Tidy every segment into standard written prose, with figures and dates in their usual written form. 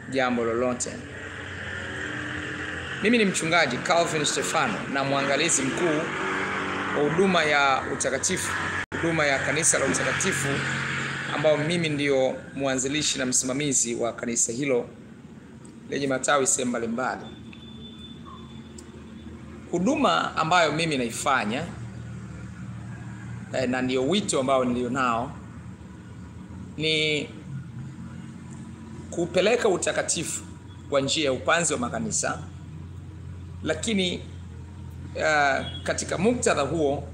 jambo lolote. Mimi ni mchungaji Calvin Stefano na mwangalizi mkuu wa huduma ya utakatifu, huduma ya kanisa la utakatifu, ambao mimi ndio mwanzilishi na msimamizi wa kanisa hilo lenye matawi sehemu mbalimbali. Huduma ambayo mimi naifanya na ndio wito ambao nilionao ni kupeleka utakatifu kwa njia ya upanzi wa makanisa, lakini katika muktadha huo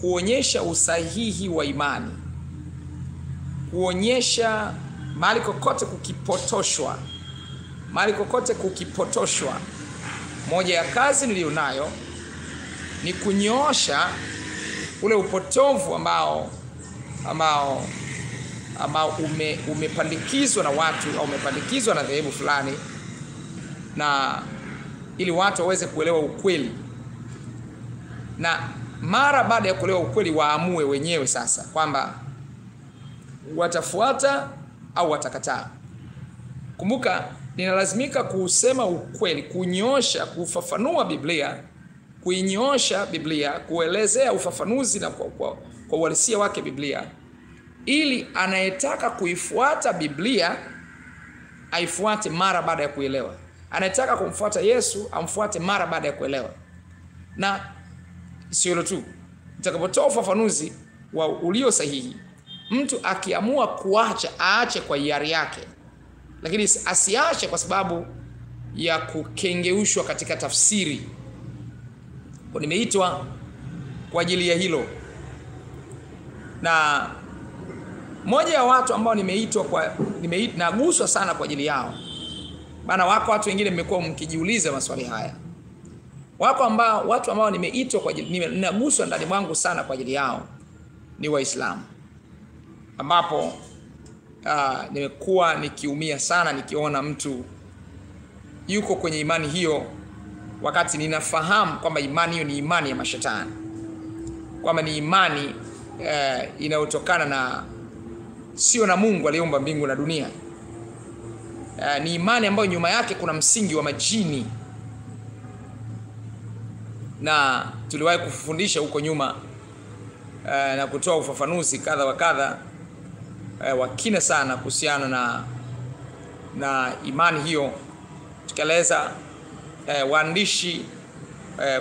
kuonyesha usahihi wa imani, kuonyesha mahali kokote kukipotoshwa. Moja ya kazi nilionayo ni kunyoosha ule upotovu ambao umepandikizwa na watu au umepandikizwa na dhehebu fulani, na ili watu waweze kuelewa ukweli, na mara baada ya kuelewa ukweli waamue wenyewe sasa kwamba watafuata au watakataa. Kumbuka, ninalazimika kusema ukweli, kunyoosha, kufafanua Biblia, kuinyoosha Biblia, kuelezea ufafanuzi na kwa uhalisia wake Biblia, ili anayetaka kuifuata Biblia aifuate mara baada ya kuelewa. Anayetaka kumfuata Yesu amfuate mara baada ya kuelewa. Na sio hilo tu, nitakapotoa ufafanuzi wa ulio sahihi, mtu akiamua kuacha, aache kwa hiari yake, lakini asiache kwa sababu ya kukengeushwa katika tafsiri. Kwa nimeitwa kwa ajili ya hilo, na moja ya watu ambao naguswa sana kwa ajili yao, maana wako watu wengine mmekuwa mkijiuliza maswali haya, watu ambao nimeitwa kwa ajili, ninaguswa ndani mwangu sana kwa ajili yao, ni Waislamu, ambapo nimekuwa nikiumia sana nikiona mtu yuko kwenye imani hiyo, wakati ninafahamu kwamba imani hiyo ni imani ya mashetani, kwamba ni imani inayotokana na sio na Mungu aliyeumba mbingu na dunia. Ni imani ambayo nyuma yake kuna msingi wa majini, na tuliwahi kufundisha huko nyuma na kutoa ufafanuzi kadha wa kadha wa kina sana kuhusiana na imani hiyo. Tukaeleza waandishi,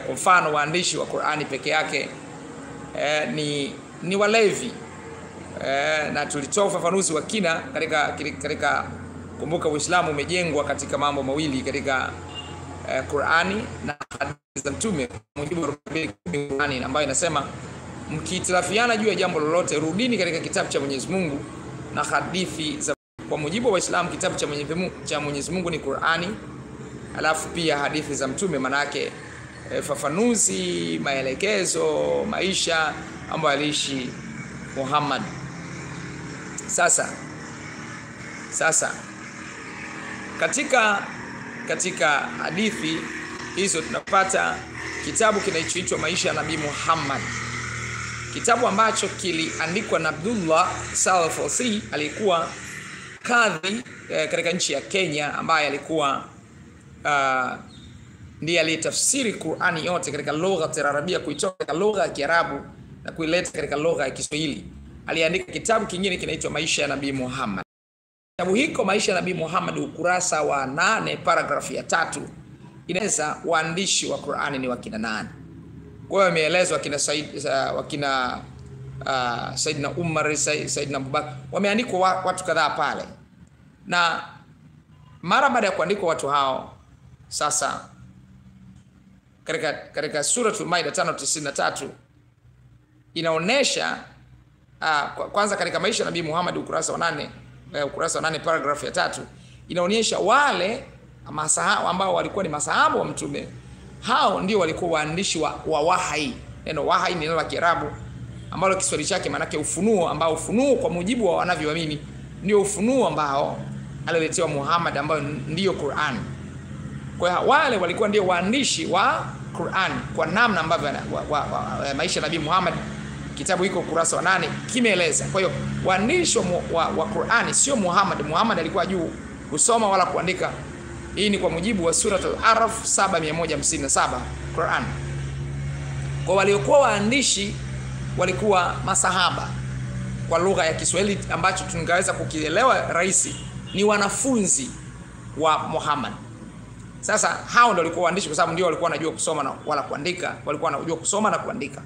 kwa mfano waandishi wa Qur'ani peke yake ni walevi, na tulitoa ufafanuzi wa kina katika kumbuka, Uislamu umejengwa katika mambo mawili katika Qur'ani na hadithi za Mtume, mujibu wa Qur'ani ambayo inasema mkitilafiana juu ya jambo lolote, rudini katika kitabu cha Mwenyezi Mungu na hadithi za. Kwa mujibu wa Uislamu, kitabu cha Mwenyezi Mungu ni Qur'ani, alafu pia hadithi za Mtume, maana yake fafanuzi, maelekezo, maisha ambayo aliishi Muhammad. Sasa katika hadithi hizo tunapata kitabu kinachoitwa Maisha ya Nabii Muhammad, kitabu ambacho kiliandikwa na Abdullah Salafalsi, alikuwa kadhi katika nchi ya Kenya, ambaye alikuwa ndiye aliyetafsiri Qur'ani yote katika lugha ya Arabia, kuitoa katika lugha ya Kiarabu na kuileta katika lugha ya Kiswahili. Aliandika kitabu kingine kinaitwa Maisha ya Nabii Muhammad. Kitabu hiko Maisha ya Nabii Muhammad, ukurasa wa 8 paragrafu ya 3 inaeleza waandishi wa Qur'ani ni wakina nani. Kwa hiyo imeelezwa wakina Saidina Umar, Saidina Abubakar, wameandikwa watu kadhaa pale. Na mara baada ya kuandikwa watu hao, sasa katika suratul Maida 5:93 inaonesha kwanza katika Maisha ya Nabii Muhammad ukurasa wa 8 paragrafu ya 3 inaonyesha wale masahaba ambao walikuwa ni masahaba wa Mtume. Hao ndio walikuwa waandishi wa wahai. Neno wahai ni neno la Kiarabu ambalo Kiswahili chake maana yake ufunuo, ambao ufunuo kwa mujibu wa wanavyoamini ndio ufunuo ambao aliletewa Muhammad, ambao ndio Qur'an. Kwa hiyo wale walikuwa ndio waandishi wa Qur'an kwa namna ambavyo Maisha ya Nabii Muhammad kitabu hiko ukurasa wa 8 kimeeleza. Kwa hiyo waandishi wa Qur'ani sio Muhammad. Muhammad alikuwa juu kusoma wala kuandika. Hii ni kwa mujibu wa Surah Al-Araf 7:157 Quran. Kwa waliokuwa waandishi walikuwa masahaba, kwa lugha ya Kiswahili ambacho tungeweza kukielewa rahisi, ni wanafunzi wa Muhammad. Sasa hao ndio walikuwa waandishi kwa sababu ndio walikuwa wanajua kusoma na wala kuandika, walikuwa wanajua kusoma na kuandika.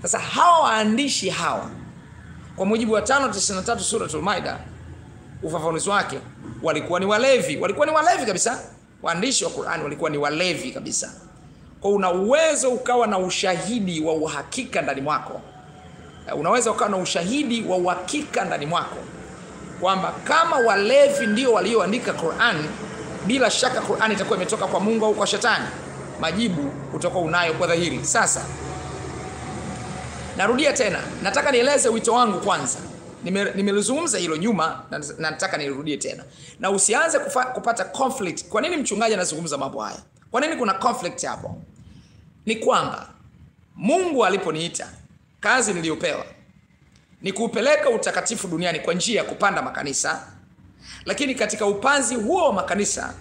Sasa hawa waandishi hawa, kwa mujibu wa 5:93 Suratul Maida, ufafanuzi wake, walikuwa ni walevi kabisa. Waandishi wa Qur'an walikuwa ni walevi kabisa. Kwa una uwezo ukawa na ushahidi wa uhakika ndani mwako. Unaweza ukawa na ushahidi wa uhakika ndani mwako kwamba kama walevi ndio walioandika Qur'an, bila shaka Qur'an itakuwa imetoka kwa Mungu au kwa shetani. Majibu utakuwa unayo kwa dhahiri. Sasa narudia tena, nataka nieleze wito wangu kwanza. Nimelizungumza hilo nyuma na nataka nirudie tena. Na usianze kupata conflict. Kwa nini mchungaji anazungumza mambo haya? Kwa nini kuna conflict hapo? Ni kwamba Mungu aliponiita, kazi niliyopewa ni kuupeleka utakatifu duniani kwa njia ya kupanda makanisa. Lakini katika upanzi huo wa makanisa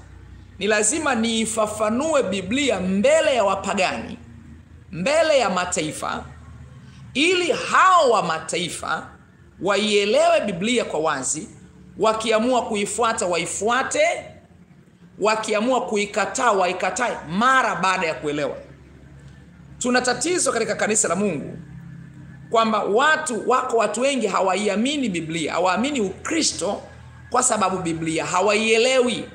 ni lazima niifafanue Biblia mbele ya wapagani, mbele ya mataifa, ili hao wa mataifa waielewe Biblia kwa wazi. Wakiamua kuifuata waifuate, wakiamua kuikataa waikatae mara baada ya kuelewa. Tuna tatizo katika kanisa la Mungu kwamba watu wengi hawaiamini Biblia, hawaamini Ukristo kwa sababu Biblia hawaielewi.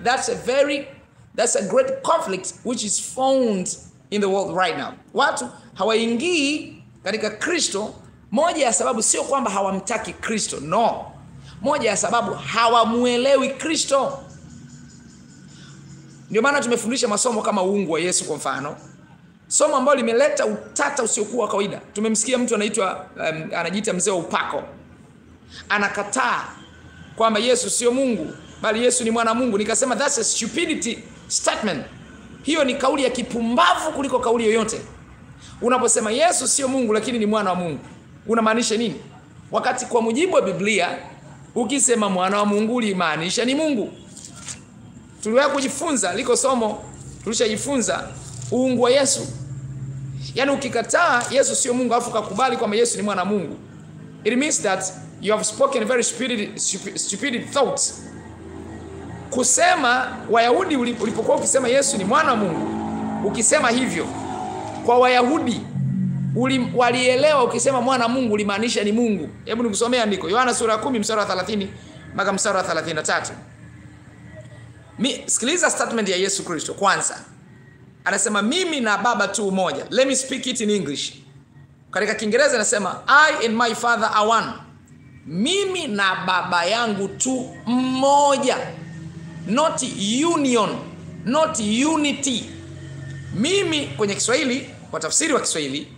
That's a great conflict which is found in the world right now. Watu hawaingii katika Kristo. Moja ya sababu sio kwamba hawamtaki Kristo, no. Moja ya sababu hawamuelewi Kristo. Ndio maana tumefundisha masomo kama uungu wa Yesu kwa mfano. Somo ambalo limeleta utata usiokuwa kawaida. Tumemsikia mtu anajiita mzee wa upako, anakataa kwamba Yesu sio Mungu bali Yesu ni mwana Mungu. Nikasema that's a stupidity statement. Hiyo ni kauli ya kipumbavu kuliko kauli yoyote. Unaposema Yesu sio Mungu lakini ni mwana wa Mungu, unamaanisha nini? Wakati kwa mujibu wa Biblia ukisema mwana wa Mungu limaanisha ni Mungu. Tuliwahi kujifunza liko somo tulishajifunza uungu wa Yesu. Yaani ukikataa Yesu sio Mungu afu ukakubali kwamba Yesu ni mwana wa Mungu, it means that you have spoken very stupid thoughts. Kusema Wayahudi ulipokuwa ukisema Yesu ni mwana wa Mungu, ukisema hivyo kwa Wayahudi walielewa ukisema mwana wa Mungu limaanisha ni Mungu. Hebu nikusomea andiko Yohana sura 10 mstari wa 30 mpaka mstari wa 33. Sikiliza statement ya Yesu Kristo kwanza. Anasema mimi na Baba tu mmoja. Let me speak it in English. Katika Kiingereza anasema I and my Father are one. Mimi na Baba yangu tu mmoja. Not union, not unity. Mimi kwenye Kiswahili, kwa tafsiri wa Kiswahili,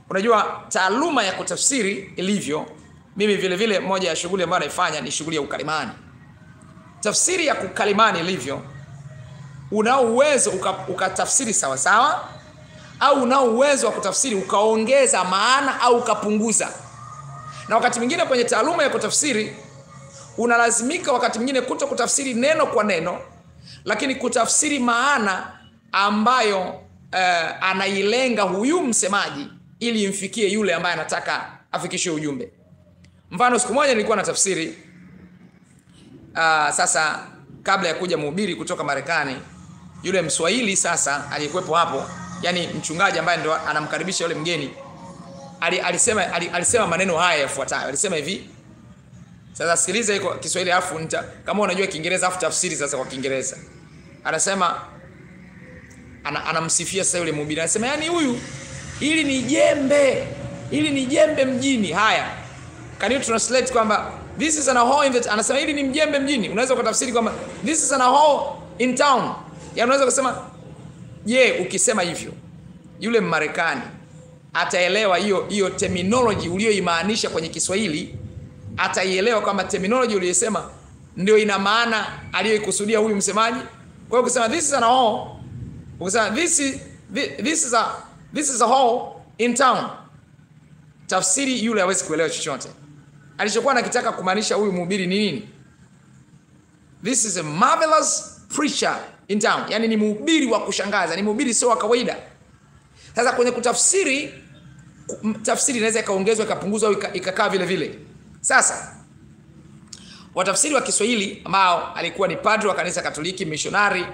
unajua taaluma ya kutafsiri ilivyo, mimi vile vile moja ya shughuli ambayo naifanya ni shughuli ya ukalimani. Tafsiri ya kukalimani ilivyo, unao uwezo ukatafsiri sawa sawa, au unao uwezo wa kutafsiri ukaongeza maana au ukapunguza. Na wakati mwingine kwenye taaluma ya kutafsiri unalazimika wakati mwingine kuto kutafsiri neno kwa neno, lakini kutafsiri maana ambayo anailenga huyu msemaji ili imfikie yule ambaye anataka afikishe ujumbe. Mfano, siku moja nilikuwa na tafsiri sasa kabla ya kuja mhubiri kutoka Marekani, yule Mswahili sasa aliyekuepo hapo, yani mchungaji ambaye ndo anamkaribisha yule mgeni, alisema maneno haya yafuatayo. Alisema hivi. Sasa sikiliza iko Kiswahili afu kama unajua Kiingereza afu tafsiri sasa kwa Kiingereza. Anasema anamsifia sasa yule mhubiri. Anasema yani huyu hili ni jembe mjini. Haya, can you translate kwamba this is an hoe in the, anasema hili ni mjembe mjini. Unaweza kutafsiri kwamba this is an hoe in town. Ya unaweza kusema ukisema hivyo yule Mmarekani ataelewa hiyo terminology uliyoimaanisha kwenye Kiswahili, ataielewa kama terminology uliyosema ndio ina maana aliyoikusudia huyu msemaji. Kwa hiyo ukisema this is an hoe, ukisema this is a hoe in town, tafsiri yule hawezi kuelewa chochote. Alichokuwa anakitaka kumaanisha huyu mhubiri ni nini? This is a marvelous preacher in town. Yani ni mhubiri wa kushangaza, ni mhubiri sio wa kawaida. Sasa kwenye kutafsiri, tafsiri inaweza ikaongezwa ikapunguzwa au ikakaa vile vile. Sasa watafsiri wa Kiswahili ambao alikuwa ni padri wa kanisa Katoliki, missionary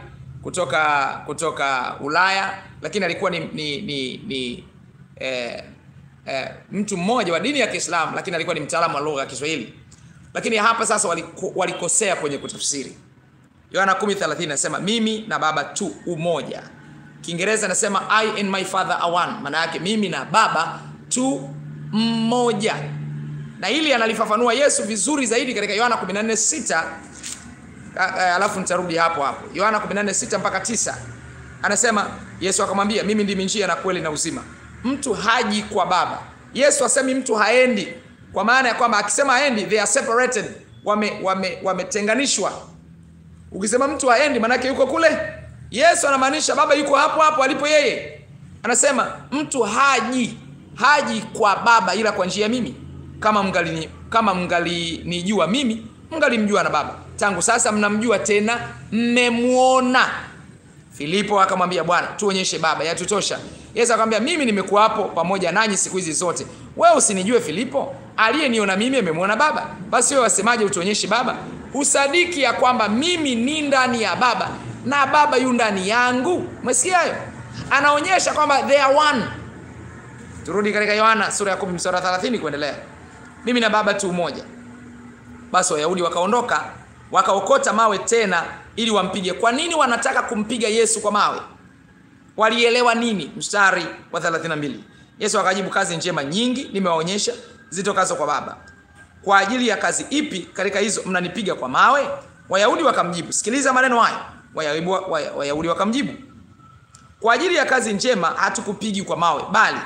kutoka Ulaya, lakini alikuwa ni mtu mmoja wa dini ya Kiislamu, lakini alikuwa ni mtaalamu wa lugha ya Kiswahili. Lakini hapa sasa walikosea kwenye kutafsiri. Yohana 10:30 nasema mimi na Baba tu umoja. Kiingereza nasema I and my Father are one. Maana yake mimi na Baba tu mmoja. Na hili analifafanua Yesu vizuri zaidi katika Yohana 14:6. Alafu nitarudi hapo. Yohana 14:6 mpaka 9. Anasema Yesu akamwambia mimi ndimi njia na kweli na uzima. Mtu haji kwa Baba. Yesu asemi mtu haendi, kwa maana ya kwamba akisema haendi they are separated, wametenganishwa. Ukisema mtu haendi maana yake yuko kule. Yesu anamaanisha Baba yuko hapo hapo alipo yeye. Anasema mtu haji kwa Baba ila kwa njia mimi. Kama mngalinijua mimi, mngalimjua na Baba. Tangu sasa mnamjua tena mmemuona. Filipo akamwambia Bwana, tuonyeshe Baba, yatutosha. Yesu akamwambia mimi nimekuwa hapo pamoja nanyi siku hizi zote. Wewe usinijue Filipo? Aliyeniona mimi amemuona Baba. Basi wewe wasemaje utuonyeshe Baba? Usadiki ya kwamba mimi ni ndani ya Baba na Baba yu ndani yangu. Umesikia hayo? Anaonyesha kwamba they are one. Turudi katika Yohana sura ya 10 mstari 30 kuendelea. Mimi na Baba tu umoja. Basi Wayahudi wakaondoka, wakaokota mawe tena ili wampige. Kwa nini wanataka kumpiga Yesu kwa mawe? Walielewa nini? Mstari wa 32. Yesu akajibu, kazi njema nyingi nimewaonyesha zitokazo kwa Baba. Kwa ajili ya kazi ipi katika hizo mnanipiga kwa mawe? Wayahudi wakamjibu, sikiliza maneno haya. Wayahudi wakamjibu, kwa ajili ya kazi njema hatukupigi kwa mawe, bali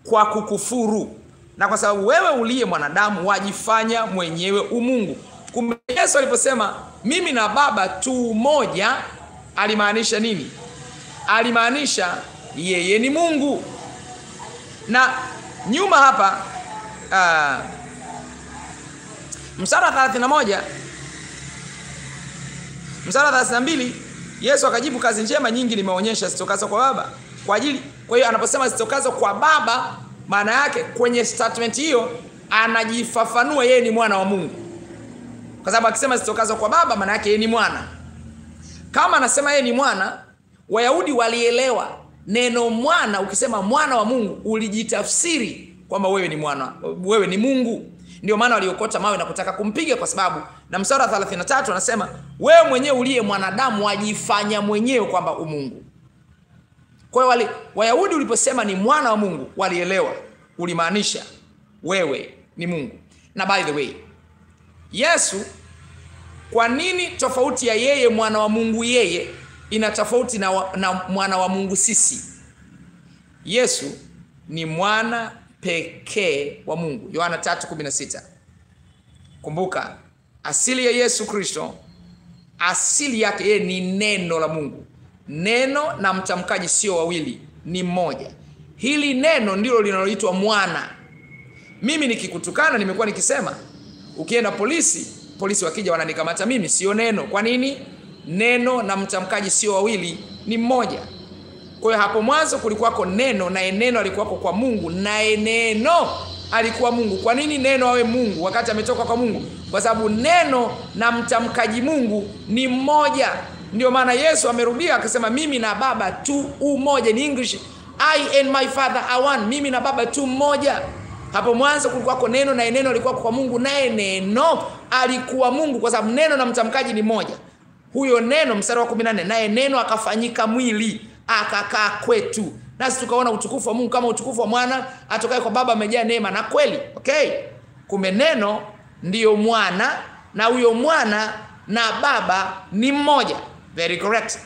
kwa kukufuru, na kwa sababu wewe uliye mwanadamu wajifanya mwenyewe umungu. Kumbe Yesu aliposema mimi na Baba tu moja, alimaanisha nini? Alimaanisha yeye ni Mungu. Na nyuma hapa mstari 31, mstari 32, Yesu akajibu, kazi njema nyingi nimeonyesha zitokazo kwa Baba. Kwa hiyo anaposema zitokazo kwa Baba, maana yake kwenye statement hiyo anajifafanua yeye ni mwana wa Mungu. Kwa sababu akisema zitokazo kwa Baba maana yake yeye ni mwana. Kama anasema yeye ni mwana, Wayahudi walielewa neno mwana, ukisema mwana wa Mungu ulijitafsiri kwamba wewe ni mwana, wewe ni Mungu. Ndio maana waliokota mawe na kutaka kumpiga, kwa sababu na mstari wa 33 anasema wewe mwenyewe uliye mwanadamu wajifanya mwenyewe kwamba umungu. Kwa hiyo Wayahudi uliposema ni mwana wa Mungu walielewa ulimaanisha wewe ni Mungu. Na by the way, Yesu, kwa nini tofauti ya yeye mwana wa Mungu yeye ina tofauti na mwana wa Mungu sisi? Yesu ni mwana pekee wa Mungu. Yohana 3:16. Kumbuka, asili ya Yesu Kristo, asili yake yeye ni neno la Mungu. Neno na mtamkaji sio wawili, ni mmoja. Hili neno ndilo linaloitwa mwana. Mimi nikikutukana, nimekuwa nikisema, ukienda polisi wakija wananikamata mimi, sio neno. Kwa nini? Neno na mtamkaji sio wawili, ni mmoja. Kwa hiyo hapo mwanzo kulikuwako neno, na neno alikuwako kwa Mungu, na neno alikuwa Mungu. Kwa nini neno awe Mungu wakati ametoka kwa Mungu? Kwa sababu neno na mtamkaji Mungu ni mmoja. Ndio maana Yesu amerudia akasema mimi na Baba tu umoja. Ni English, I and my Father are one. Mimi na Baba tu mmoja. Hapo mwanzo kulikuwako neno, na neno alikuwa kwa Mungu, na neno alikuwa Mungu, kwa sababu neno na mtamkaji ni mmoja. Huyo neno, mstari wa 14, naye neno akafanyika mwili akakaa kwetu, nasi tukaona utukufu wa Mungu kama utukufu wa mwana atokaye kwa Baba, amejaa neema na kweli. Okay, kumbe neno ndiyo mwana, na huyo mwana na Baba ni mmoja. Very correct.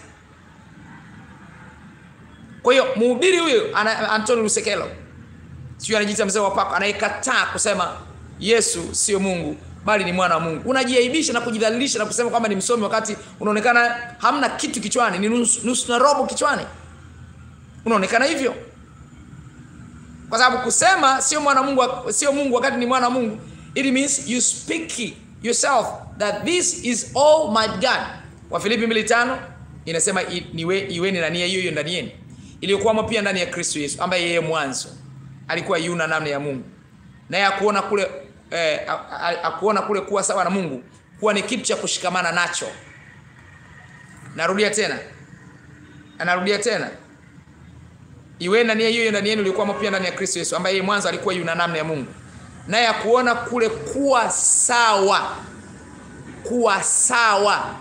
Kwa hiyo mhubiri huyo Antonio Lusekelo, sio anajiita mzee wa pako, anayekataa kusema Yesu sio Mungu bali ni mwana wa Mungu. Unajiaibisha na kujidhalilisha na kusema kwamba ni msomi wakati unaonekana hamna kitu kichwani, ni nusu na robo kichwani. Unaonekana hivyo. Kwa sababu kusema sio mwana Mungu, sio Mungu wakati ni mwana wa Mungu, it means yourself that this is all might God. Wafilipi 2:5 inasema iweni na nia hiyo ndani yenu iliyokuwa pia ndani ya Kristo Yesu, ambaye yeye mwanzo alikuwa yuna namna ya Mungu, naye akuona kule kuwa sawa na Mungu kuwa ni kitu cha kushikamana nacho. Narudia tena. Iweni na nia hiyo ndani yenu iliyokuwa pia ndani ya Kristo Yesu, ambaye yeye mwanzo alikuwa yuna namna ya Mungu, naye akuona kule kuwa sawa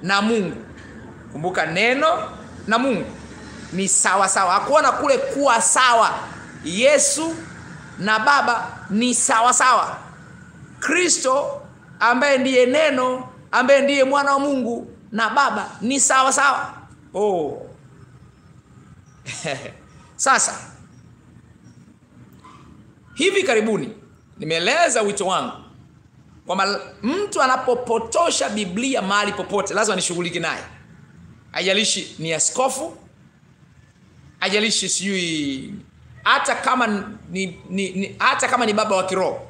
na Mungu. Kumbuka neno na Mungu ni sawa sawa. Akuona kule kuwa sawa. Yesu na Baba ni sawa sawa. Kristo ambaye ndiye neno, ambaye ndiye mwana wa Mungu, na Baba ni sawa sawa. Sasa hivi karibuni nimeeleza wito wangu kwamba mtu anapopotosha Biblia mahali popote lazima nishughulike naye. Haijalishi ni askofu, haijalishi sijui hata kama ni baba wa kiroho,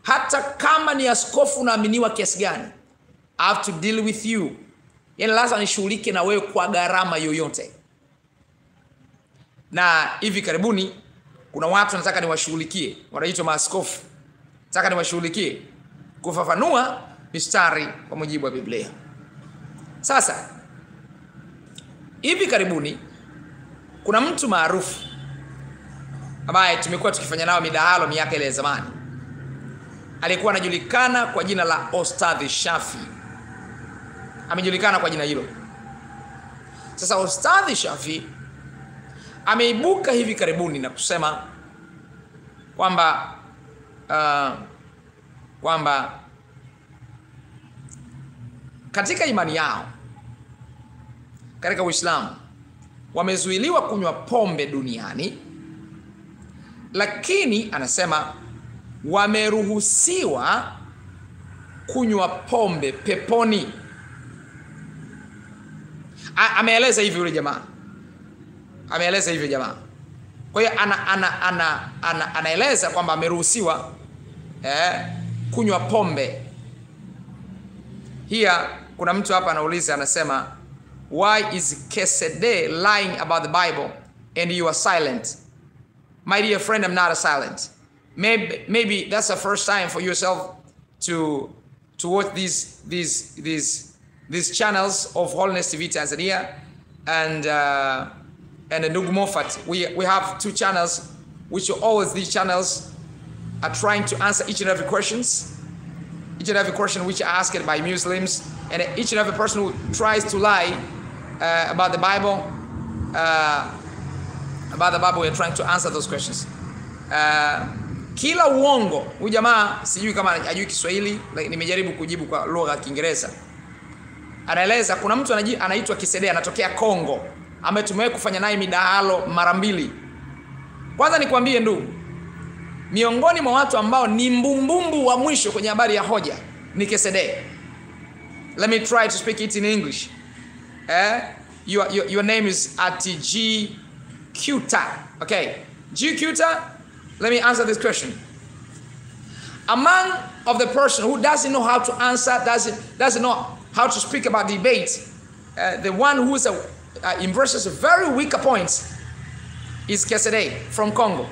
hata kama ni askofu unaaminiwa kiasi gani, I have to deal with you. Yaani lazima nishughulike na wewe kwa gharama yoyote. Na hivi karibuni kuna watu nataka niwashughulikie, wanaitwa maaskofu. Nataka niwashughulikie kufafanua mistari kwa mujibu wa Biblia. Sasa hivi karibuni kuna mtu maarufu ambaye tumekuwa tukifanya nao midahalo miaka ile ya zamani. Alikuwa anajulikana kwa jina la Ustadhi Shafi. Amejulikana kwa jina hilo. Sasa Ustadhi Shafi ameibuka hivi karibuni na kusema kwamba katika imani yao, katika Uislamu, wamezuiliwa kunywa pombe duniani, lakini anasema wameruhusiwa kunywa pombe peponi. Ameeleza hivi yule jamaa. Kwa hiyo anaeleza kwamba ameruhusiwa kunywa pombe. Here kuna mtu hapa anauliza, anasema, why is Kesede lying about the Bible and you are silent? My dear friend, I'm not silent. Maybe that's the first time for yourself to watch these channels of Holiness TV Tanzania and Ndugu Moffat. We have two channels, which are always these channels are trying to answer each and every question which are asked by Muslims, and each and every person who tries to lie about the Bible, we are trying to answer those questions. Kila uongo, huyu jamaa sijui kama hajui Kiswahili, nimejaribu kujibu kwa lugha ya Kiingereza. Anaeleza kuna mtu anaitwa Kesede, anatokea Kongo, ambaye tumewahi kufanya naye midahalo mara 2. Kwanza nikwambie ndugu, miongoni mwa watu ambao ni mbumbumbu wa mwisho kwenye habari ya hoja ni Kesede. Let me try to speak it in English. Your name is G Cuta. Okay, G Cuta, let me answer this question. Among of the person who doesn't know how to answer, doesn't know how to speak about debate, the one who is embraces very weak points is Kesede from Congo.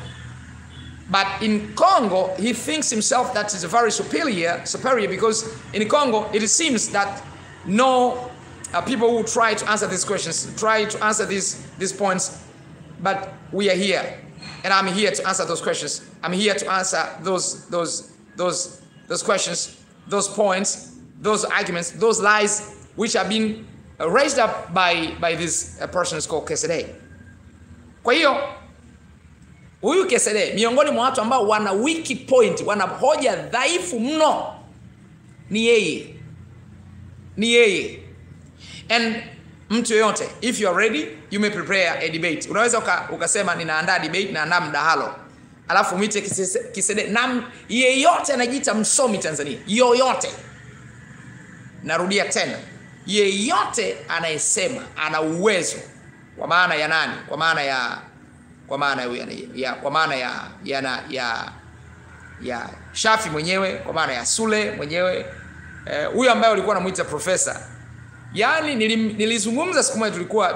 But in Congo, he thinks himself that is very superior because in Congo, it seems that no people who try to answer these questions, try to answer these points, but we are here, and I'm here to answer those questions. I'm here to answer those questions, those points, those arguments, those lies which have been raised up by this person called Kesede. Kwa hiyo huyu Kesede miongoni mwa watu ambao wana weak point, wana hoja dhaifu mno, ni yeye. And mtu yoyote, if you are ready, you may prepare a debate. Unaweza ukasema ninaandaa debate, naandaa mdahalo, alafu mwite Kesede na yeyote anajiita msomi Tanzania, yoyote. Narudia tena, yeyote anayesema ana uwezo, kwa maana ya nani? Kwa maana ya Shafi mwenyewe, kwa maana ya Sule mwenyewe, huyo ambaye walikuwa wanamuita profesa. Yaani nilizungumza siku moja, tulikuwa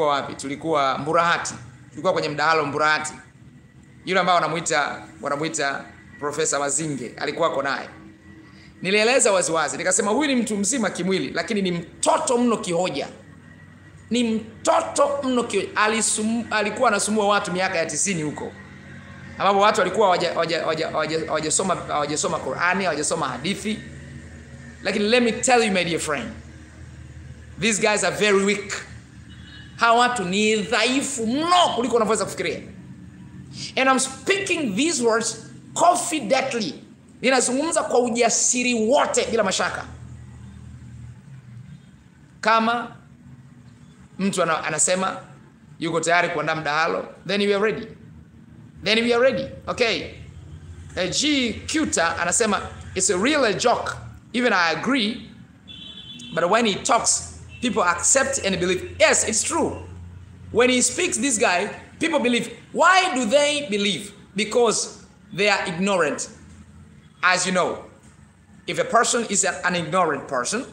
wapi? Tulikuwa Mburahati. Tulikuwa kwenye mdahalo Mburahati. Yule ambaye wanamuita Profesa Mazinge alikuwa ako naye. Nilieleza waziwazi, nikasema huyu ni mtu mzima kimwili, lakini ni mtoto mno kihoja. Ni mtoto mno kihoja. Alikuwa anasumbua watu miaka ya 90 huko, ambapo watu walikuwa hawajasoma Qur'ani, hawajasoma hadithi. Lakini let me tell you my dear friend, these guys are very weak. Hawa watu ni dhaifu mno kuliko unavyoweza kufikiria. And I'm speaking these words confidently. Ninazungumza kwa ujasiri wote bila mashaka. Kama mtu anasema yuko tayari kuandaa mdahalo, then we are ready. Okay. G. Cuta anasema it's a real joke. Even I agree. But when he talks, people accept and believe. Yes, it's true. When he speaks, this guy, people believe. Why do they believe? Because they are ignorant. As you know, if a person is an ignorant person,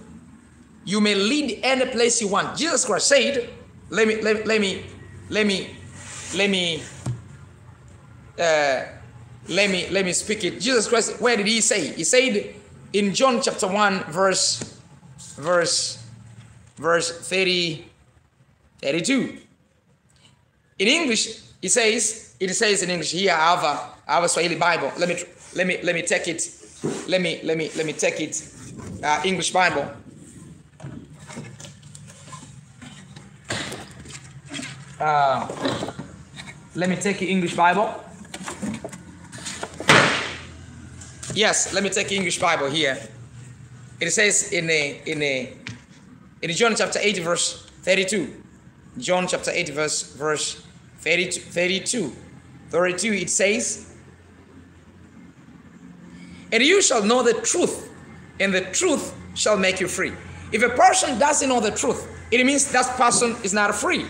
you may lead any place you want. Jesus Christ said, let me speak it. Jesus Christ, where did he say? He said in John chapter 1, verse 32. In English, it says in English. Here I have a Swahili Bible. Let me take it. Let me take it. English Bible. Let me take English Bible. Yes, let me take English Bible here. It says in John chapter 8 verse 32. John chapter 8 verse 32. It says, and you shall know the truth, and the truth shall make you free. If a person doesn't know the truth, it means that person is not free.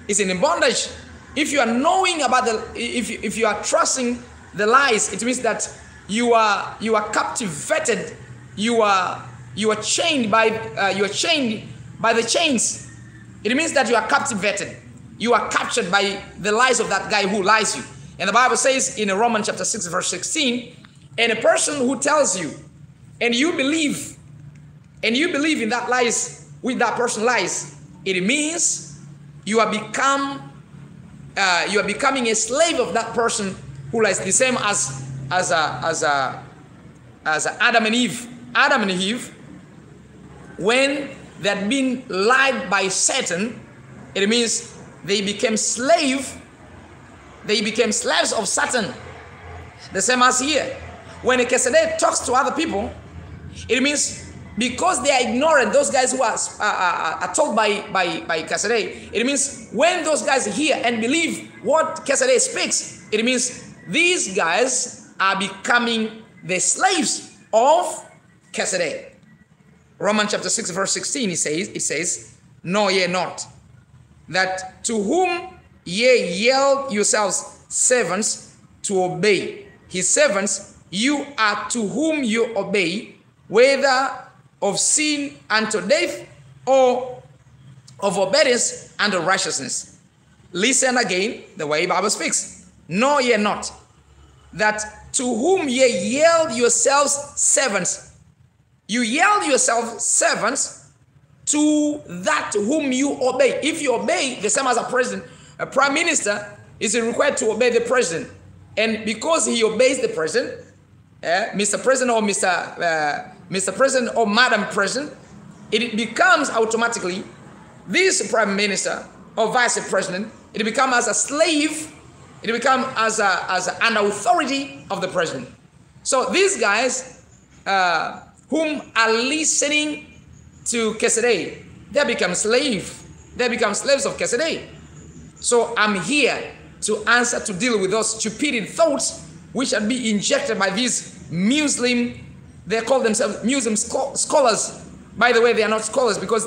It's in bondage. If you are knowing about if you are trusting the lies, it means that you are captivated. You are chained by the chains. It means that you are captivated. You are captured by the lies of that guy who lies you. And the Bible says in Romans chapter 6 verse 16, and a person who tells you, and you believe in that lies, with that person lies, it means you are becoming a slave of that person who lies. The same as Adam and Eve. Adam and Eve, when they had been lied by Satan, it means they became slaves of Satan. The same as here. When a Caesarea talks to other people, it means because they are ignorant, those guys who are told by Caesarea, it means when those guys hear and believe what Caesarea speaks, it means these guys are becoming the slaves of Caesarea. Romans chapter 6 verse 16, it says, know ye not that to whom ye yield yourselves servants to obey, his servants you are to whom you obey, whether of sin unto death or of obedience unto righteousness. Listen again, the way the Bible speaks. Know ye not that to whom ye yield yourselves servants. You yield yourselves servants to that whom you obey. If you obey, the same as a president, a prime minister is required to obey the president. And because he obeys the president, Mr. President or Mr. President or Madam President, it becomes automatically this prime minister or vice president, it becomes as a slave, it becomes as an authority of the president. So these guys whom are listening to Caesarea, they become slaves. They become slaves of Caesarea. So I'm here to answer, to deal with those stupid thoughts which are being injected by these Muslim, they call themselves Muslim scholars. By the way, they are not scholars because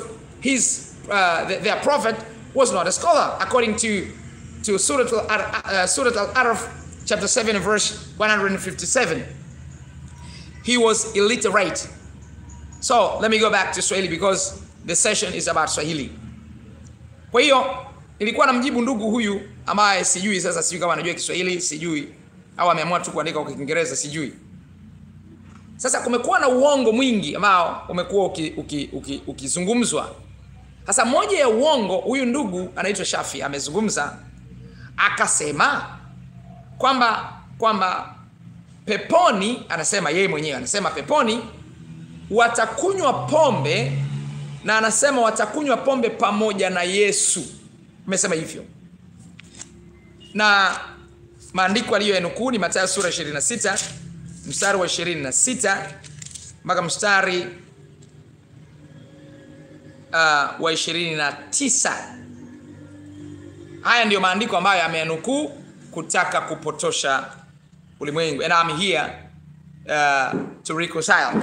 their prophet was not a scholar, according to Surah Al-Araf, chapter 7, verse 157. he was illiterate. So let me go back to Swahili because the session is about Swahili. Kwa hiyo nilikuwa namjibu ndugu huyu ambaye sijui kama anajua Kiswahili, sijui au ameamua tu kuandika kwa Kiingereza, sijui. Sasa kumekuwa na uongo mwingi ambao umekuwa ukizungumzwa. Sasa moja ya uongo, huyu ndugu anaitwa Shafi amezungumza akasema kwamba peponi, anasema yeye mwenyewe, anasema peponi watakunywa pombe, na anasema watakunywa pombe pamoja na Yesu. Amesema hivyo. Na maandiko aliyoyanukuu ni Mathayo sura 26 mstari wa 26 mpaka mstari wa 29. Haya ndio maandiko ambayo ameyanukuu kutaka kupotosha ulimwengu. And I'm here to reconcile.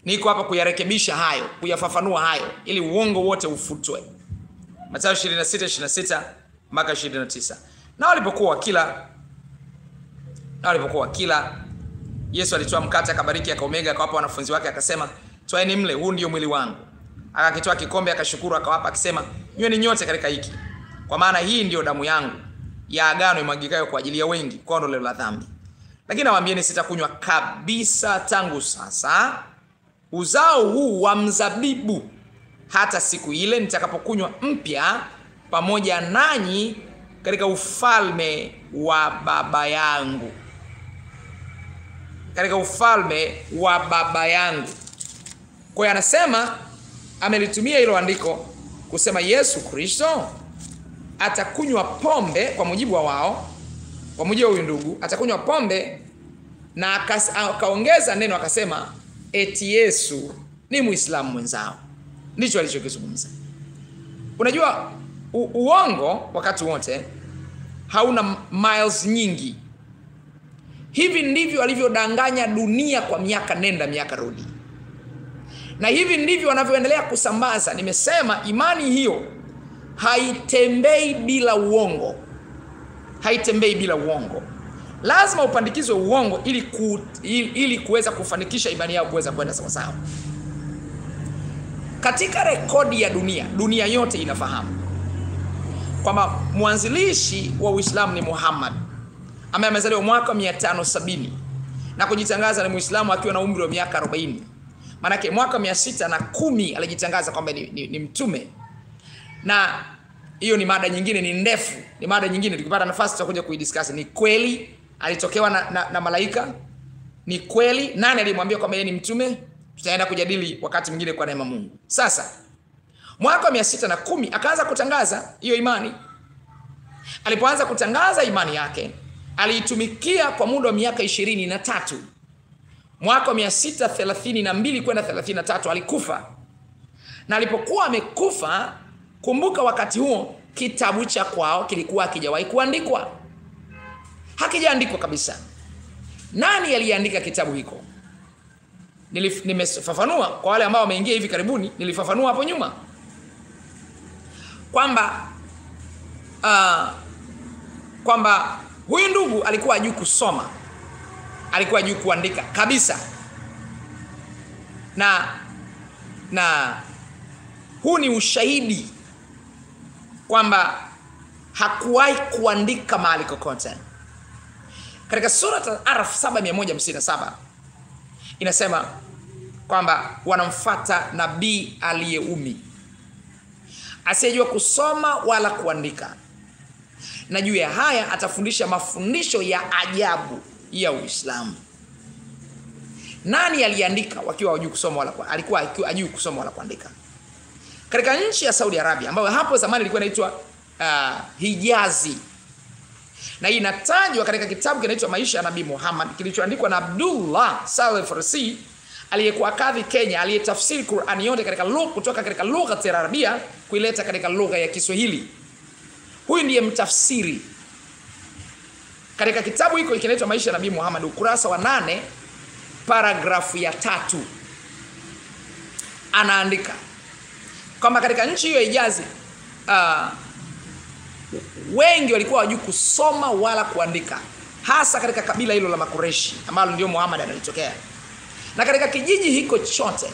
Niko hapa kuyarekebisha hayo, kuyafafanua hayo ili uongo wote ufutwe. Mathayo 26 mpaka 29. Na walipokuwa wakila, Yesu alitoa mkate, akabariki, akaumega, akawapa wanafunzi wake, akasema, "Twaeni mle, huu ndio mwili wangu." Akakitoa kikombe, akashukuru, akawapa, akisema, "Nyweni nyote katika hiki, kwa maana hii ndio damu yangu ya agano imwagikayo kwa ajili ya wengi kwa ondoleo la dhambi. Lakini nawaambieni, sitakunywa kabisa tangu sasa uzao huu wa mzabibu hata siku ile nitakapokunywa mpya pamoja nanyi katika ufalme wa Baba yangu." Katika ufalme wa Baba yangu. Kwa hiyo anasema, amelitumia hilo andiko kusema Yesu Kristo atakunywa pombe kwa mujibu wa wao, kwa mujibu wa huyu ndugu, atakunywa pombe, na akaongeza neno akasema eti Yesu ni Muislamu mwenzao. Ndicho alichokizungumza. Unajua uongo wakati wote hauna miles nyingi. Hivi ndivyo alivyodanganya dunia kwa miaka nenda miaka rudi. Na hivi ndivyo wanavyoendelea kusambaza. Nimesema imani hiyo haitembei bila uongo. Haitembei bila uongo. Lazima upandikizwe uongo ili kuweza kufanikisha imani yao kuweza kwenda sawa sawa. Katika rekodi ya dunia yote inafahamu kwamba mwanzilishi wa Uislamu ni Muhammad, ambaye amezaliwa mwaka 570 na kujitangaza ni Muislamu akiwa na umri wa miaka 40. Maana yake mwaka 610 alijitangaza kwamba ni mtume. Na hiyo ni mada nyingine, ni ndefu, ni mada nyingine, tukipata nafasi tutakuja kuidiscuss. Ni kweli alitokewa na malaika? Ni kweli nani alimwambia kwamba yeye ni mtume? Tutaenda kujadili wakati mwingine kwa neema Mungu. Sasa mwaka 610 akaanza kutangaza hiyo imani. Alipoanza kutangaza imani yake, aliitumikia kwa muda wa miaka 23. Mwaka 632 kwenda 33 alikufa. Na alipokuwa amekufa, kumbuka wakati huo kitabu cha kwao kilikuwa hakijawahi kuandikwa. Hakijaandikwa kabisa. Nani aliandika kitabu hiko? Nimefafanua kwa wale ambao wameingia hivi karibuni, nilifafanua hapo nyuma kwamba huyu ndugu alikuwa hajui kusoma, alikuwa hajui kuandika kabisa. Na huu ni ushahidi kwamba hakuwahi kuandika mahali kokote. Katika sura Al-Araf 7:157 inasema kwamba wanamfuata nabii aliyeumi, asiyejua kusoma wala kuandika, na juu ya haya atafundisha mafundisho ya ajabu ya Uislamu. Nani aliandika wakiwa hajui kusoma wala alikuwa hajui kusoma wala kuandika? Katika nchi ya Saudi Arabia ambayo hapo zamani ilikuwa inaitwa Hijazi. Na hii inatajwa katika kitabu kinaitwa Maisha ya Nabii Muhammad kilichoandikwa na Abdullah Saleh Farsi, aliyekuwa kadhi Kenya, aliyetafsiri Qur'ani yote kutoka katika lugha ya Arabia kuileta katika lugha ya Kiswahili. Huyu ndiye mtafsiri. Katika kitabu hiko kinaitwa Maisha ya Nabii Muhammad, ukurasa wa 8 paragrafu ya 3 anaandika kwamba katika nchi hiyo ya Hijazi wengi walikuwa hawajui kusoma wala kuandika, hasa katika kabila hilo la Makureshi ambalo ndio Muhammad analitokea. Na katika kijiji hiko chote